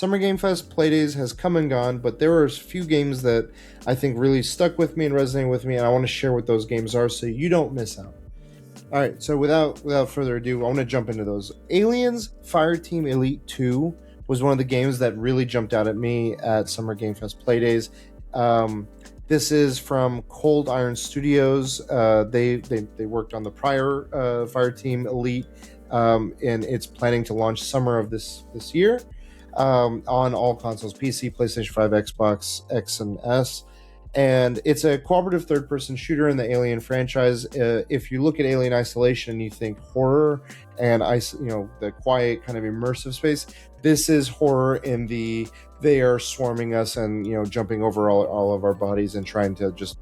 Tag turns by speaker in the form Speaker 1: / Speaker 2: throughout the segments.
Speaker 1: Summer Game Fest Playdays has come and gone, but there are a few games that I think really stuck with me and resonated with me, and I want to share what those games are so you don't miss out. All right, so without further ado, I want to jump into those. Aliens Fireteam Elite 2 was one of the games that really jumped out at me at Summer Game Fest Playdays. This is from Cold Iron Studios. They worked on the prior Fireteam Elite, and it's planning to launch summer of this year on all consoles: PC, PlayStation 5, Xbox X and S. And it's a cooperative third-person shooter in the Alien franchise. If you look at Alien Isolation and you think horror and the quiet kind of immersive space, this is horror in the they are swarming us and jumping over all of our bodies and trying to just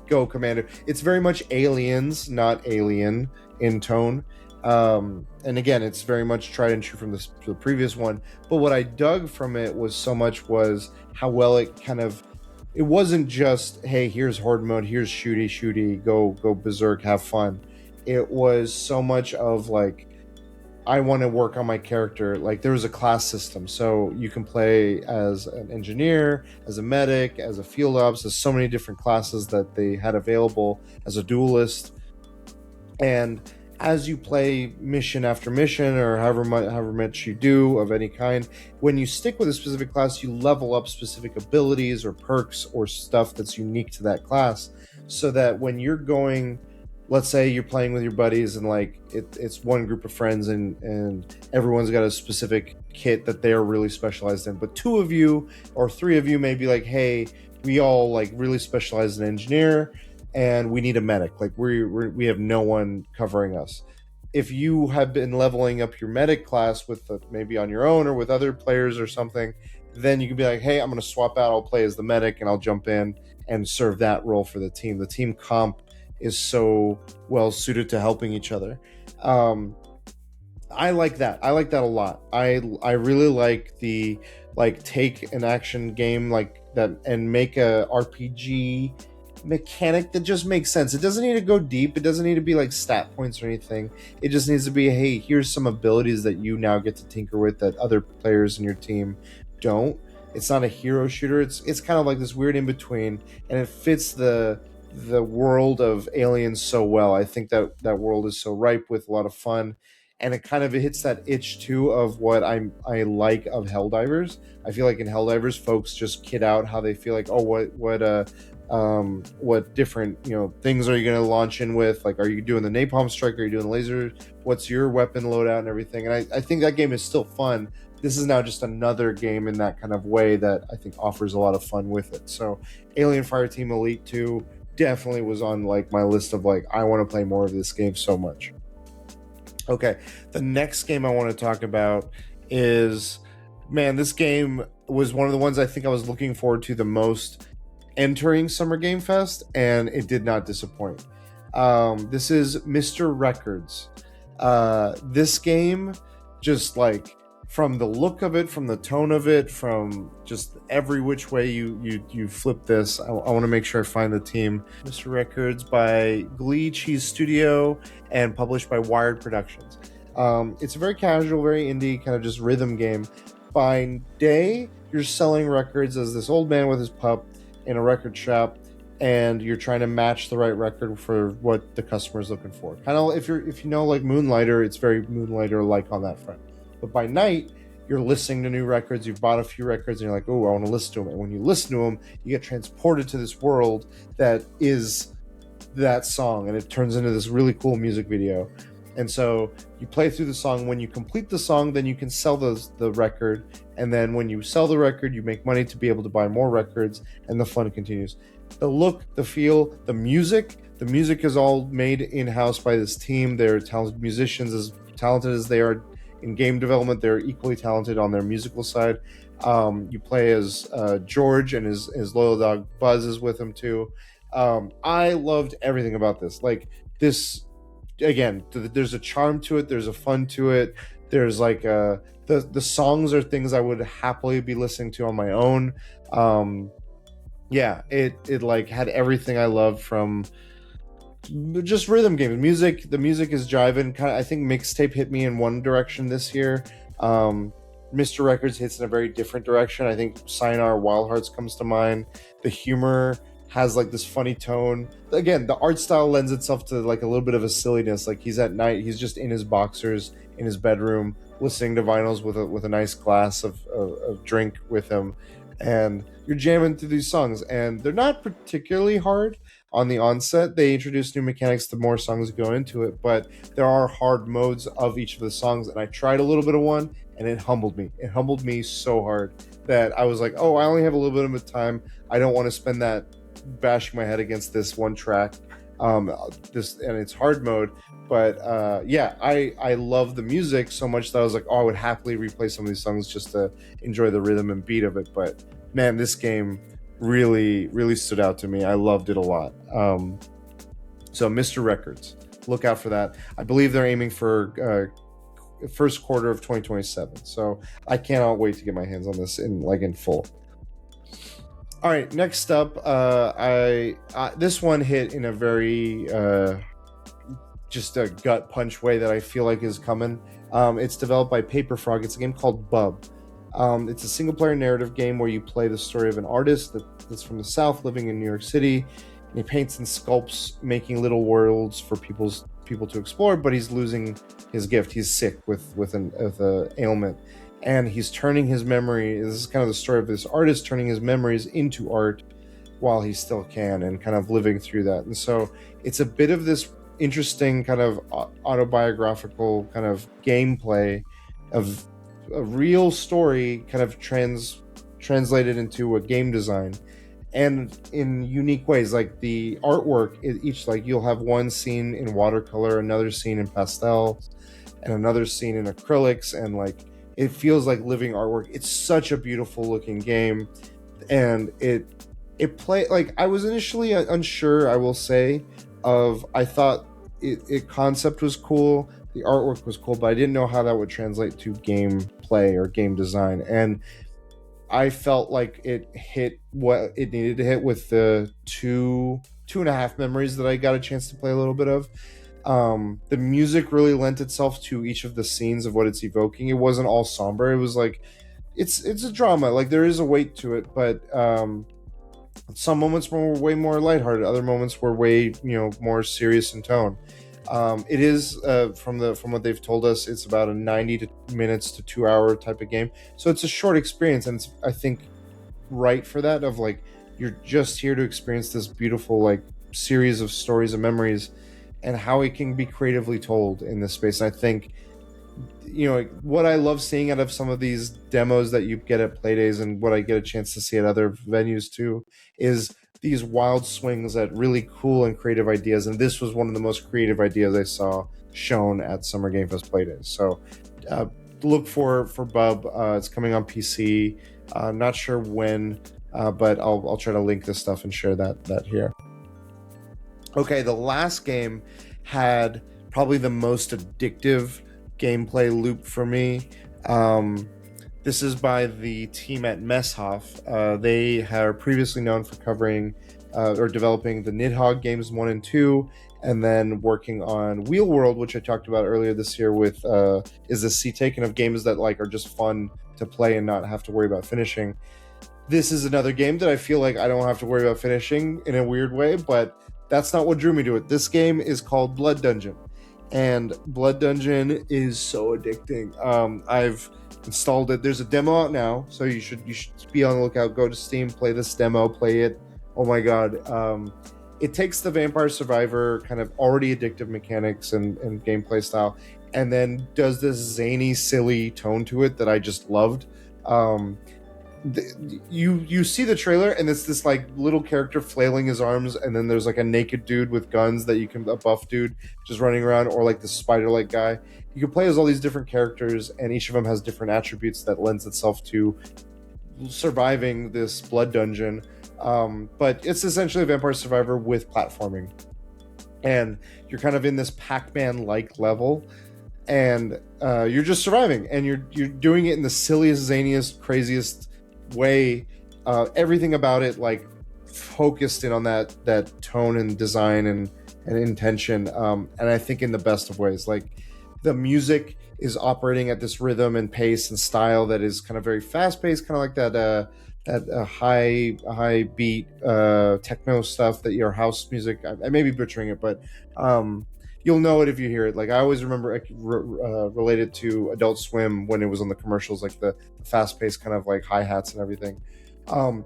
Speaker 1: go commando. It's very much Aliens, not Alien in tone. And again, it's very much tried and true from the previous one. But what I dug from it was how well it kind of. It wasn't just, hey, here's horde mode, here's shooty, go berserk, have fun. It was so much of like, I want to work on my character. Like there was a class system, so you can play as an engineer, as a medic, as a field ops. There's so many different classes that they had available, as a duelist. And as you play mission after mission, or however much you do of any kind, when you stick with a specific class, you level up specific abilities or perks or stuff that's unique to that class, so that when you're going, let's say you're playing with your buddies and like it's one group of friends and everyone's got a specific kit that they're really specialized in, but 2 of you or 3 of you may be like, hey, we all like really specialize in engineer and we need a medic. Like we have no one covering us. If you have been leveling up your medic class with maybe on your own or with other players or something, then you can be like, hey, I'm going to swap out. I'll play as the medic and I'll jump in and serve that role for the team. The team comp is so well suited to helping each other. I like that. I like that a lot. I really like the take an action game like that and make a RPG mechanic that just makes sense. It doesn't need to go deep. It doesn't need to be like stat points or anything. It just needs to be, hey, here's some abilities that you now get to tinker with that other players in your team don't. It's not a hero shooter. It's kind of like this weird in between, and it fits the world of Aliens so well. I think that world is so ripe with a lot of fun, and it kind of hits that itch too of what I like of Helldivers. I feel like in Helldivers, folks just kid out how they feel like, oh, what different things are you going to launch in with? Like, are you doing the napalm strike? Are you doing the laser? What's your weapon loadout and everything? And I think that game is still fun. This is now just another game in that kind of way that I think offers a lot of fun with it. So Alien Fireteam Elite 2 definitely was on like my list of like, I want to play more of this game so much. Okay, the next game I want to talk about is, man, this game was one of the ones I think I was looking forward to the most entering Summer Game Fest, and it did not disappoint. This is Mr. Records. This game, just like from the look of it, from the tone of it, from just every which way you flip this, I want to make sure I find the team. Mr. Records by Glee Cheese Studio and published by Wired Productions. It's a very casual, very indie kind of just rhythm game. By day, you're selling records as this old man with his pup in a record shop, and you're trying to match the right record for what the customer is looking for. Kind of if you know like Moonlighter, it's very Moonlighter like on that front. But by night, you're listening to new records. You've bought a few records, and you're like, oh, I want to listen to them. And when you listen to them, you get transported to this world that is that song, and it turns into this really cool music video. And so you play through the song. When you complete the song, then you can sell the record. And then when you sell the record, you make money to be able to buy more records, and the fun continues. The look, the feel, the music is all made in-house by this team. They're talented musicians, as talented as they are in game development. They're equally talented on their musical side. You play as George, and his loyal dog Buzz is with him too. I loved everything about this. Like this, again, there's a charm to it. There's a fun to it. There's like the songs are things I would happily be listening to on my own. It like had everything I loved from just rhythm games. The music is jiving. Kind of, I think mixtape hit me in one direction this year. Mr. Records hits in a very different direction. I think Sayonara Wild Hearts comes to mind. The humor has like this funny tone. Again, the art style lends itself to like a little bit of a silliness. Like he's at night, he's just in his boxers in his bedroom, listening to vinyls with a nice glass of drink with him, and you're jamming through these songs. And they're not particularly hard on the onset. They introduce new mechanics the more songs go into it, but there are hard modes of each of the songs. And I tried a little bit of one, and it humbled me. It humbled me so hard that I was like, oh, I only have a little bit of time. I don't want to spend that bashing my head against this one track. And it's hard mode, but I love the music so much that I was like, oh, I would happily replay some of these songs just to enjoy the rhythm and beat of it. But man, this game really stood out to me. I loved it a lot. So Mr. Records, look out for that. I believe they're aiming for first quarter of 2027, so I cannot wait to get my hands on this in full. All right, next up, this one hit in a very just a gut punch way that I feel like is coming. It's developed by Paper Frog. It's a game called Bub. It's a single-player narrative game where you play the story of an artist that's from the South living in New York City. And he paints and sculpts, making little worlds for people to explore, but he's losing his gift. He's sick with an ailment. And he's turning his memory. This is kind of the story of this artist turning his memories into art while he still can, and kind of living through that. And so it's a bit of this interesting kind of autobiographical kind of gameplay of a real story kind of translated into a game design, and in unique ways. Like the artwork, each, like you'll have one scene in watercolor, another scene in pastel, and another scene in acrylics, and like it feels like living artwork. It's such a beautiful looking game, and it play like I was initially unsure, I will say, I thought it concept was cool, the artwork was cool, but I didn't know how that would translate to gameplay or game design. And I felt like it hit what it needed to hit with the two and a half memories that I got a chance to play a little bit of. The music really lent itself to each of the scenes of what it's evoking. It wasn't all somber. It was like it's a drama. Like there is a weight to it, but some moments were way more lighthearted. Other moments were way more serious in tone. It is from what they've told us, it's about a 90 minutes to 2 hour type of game. So it's a short experience, and it's, I think, right for that. Of like, you're just here to experience this beautiful like series of stories and memories, and how it can be creatively told in this space. And I think, what I love seeing out of some of these demos that you get at Playdays, and what I get a chance to see at other venues too, is these wild swings at really cool and creative ideas. And this was one of the most creative ideas I saw shown at Summer Game Fest Playdays. So look for Bub. It's coming on PC. Not sure when, but I'll try to link this stuff and share that here. Okay, the last game had probably the most addictive gameplay loop for me. This is by the team at Messhoff. They are previously known for covering or developing the Nidhogg games 1 and 2, and then working on Wheel World, which I talked about earlier this year with Is This Sea Taken, of games that like are just fun to play and not have to worry about finishing. This is another game that I feel like I don't have to worry about finishing in a weird way, but that's not what drew me to it. This game is called Blood Dungeon, and Blood Dungeon is so addicting. I've installed it. There's a demo out now, so you should be on the lookout. Go to Steam, play this demo, play it. Oh my god. It takes the Vampire Survivor kind of already addictive mechanics and gameplay style, and then does this zany, silly tone to it that I just loved. You see the trailer, and it's this like little character flailing his arms, and then there's like a naked dude with guns that you can, a buff dude just running around, or like the spider-like guy. You can play as all these different characters, and each of them has different attributes that lends itself to surviving this blood dungeon. But it's essentially a Vampire Survivor with platforming, and you're kind of in this Pac-Man-like level, and you're just surviving, and you're doing it in the silliest, zaniest, craziest way. Everything about it like focused in on that tone and design and intention, and I think in the best of ways. Like the music is operating at this rhythm and pace and style that is kind of very fast paced, kind of like that high beat techno stuff that your house music. I may be butchering it, but you'll know it if you hear it. Like I always remember related to Adult Swim when it was on the commercials, like the fast paced kind of like hi hats and everything.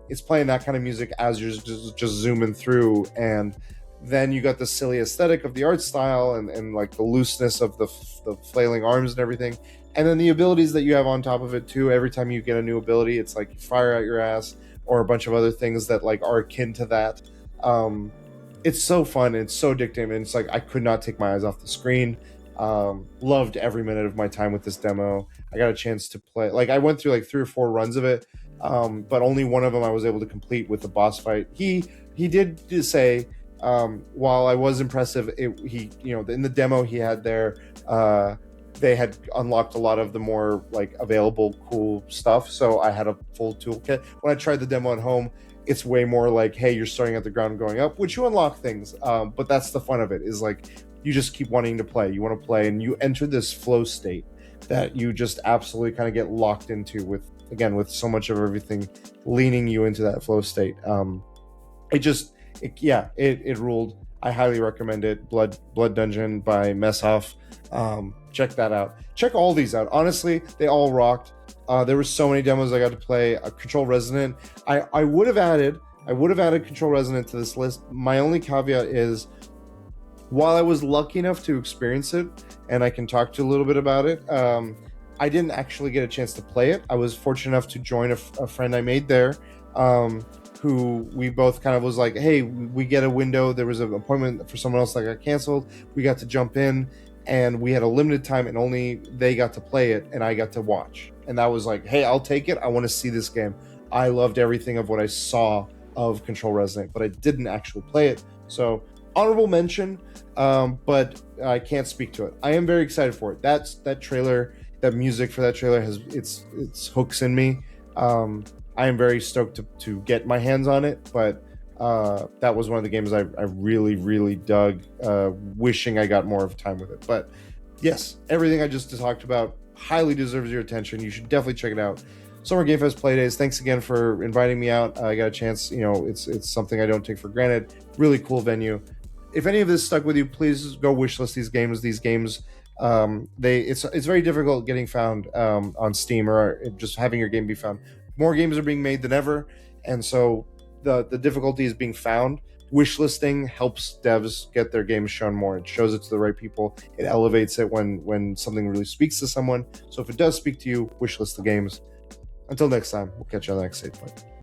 Speaker 1: It's playing that kind of music as you're just zooming through, and then you got the silly aesthetic of the art style and like the looseness of the flailing arms and everything, and then the abilities that you have on top of it too. Every time you get a new ability, it's like fire out your ass or a bunch of other things that like are akin to that. It's so fun and it's so addictive, and it's like I could not take my eyes off the screen. Loved every minute of my time with this demo. I got a chance to play, like I went through like 3 or 4 runs of it, but only one of them I was able to complete with the boss fight. He did say, while I was impressive, he in the demo he had there, they had unlocked a lot of the more like available cool stuff, so I had a full toolkit. When I tried the demo at home, it's way more like, hey, you're starting at the ground going up, which you unlock things, but that's the fun of it, is like you just keep wanting to play. You want to play, and you enter this flow state that you just absolutely kind of get locked into with so much of everything leaning you into that flow state. It ruled. I highly recommend it. Blood Dungeon by Messoff. Check that out. Check all these out. Honestly, they all rocked. There were so many demos I got to play. Control Resonant. I would have added Control Resonant to this list. My only caveat is, while I was lucky enough to experience it, and I can talk to you a little bit about it, I didn't actually get a chance to play it. I was fortunate enough to join a friend I made there, who we both kind of was like, hey, we get a window. There was an appointment for someone else that got canceled. We got to jump in, and we had a limited time, and only they got to play it, and I got to watch. And that was like, hey, I'll take it. I want to see this game. I loved everything of what I saw of Control Resonant, but I didn't actually play it. So honorable mention, but I can't speak to it. I am very excited for it. That trailer, that music for that trailer has its hooks in me. I am very stoked to get my hands on it, but that was one of the games I really, really dug, wishing I got more of time with it. But yes, everything I just talked about highly deserves your attention. You should definitely check it out. Summer Game Fest Playdays, thanks again for inviting me out. I got a chance, it's something I don't take for granted. Really cool venue. If any of this stuck with you, please go wishlist these games. These games, it's very difficult getting found on Steam, or just having your game be found. More games are being made than ever, and so the difficulty is being found. Wishlisting helps devs get their games shown more. It shows it to the right people. It elevates it when something really speaks to someone. So if it does speak to you, wishlist the games. Until next time, we'll catch you on the next save point.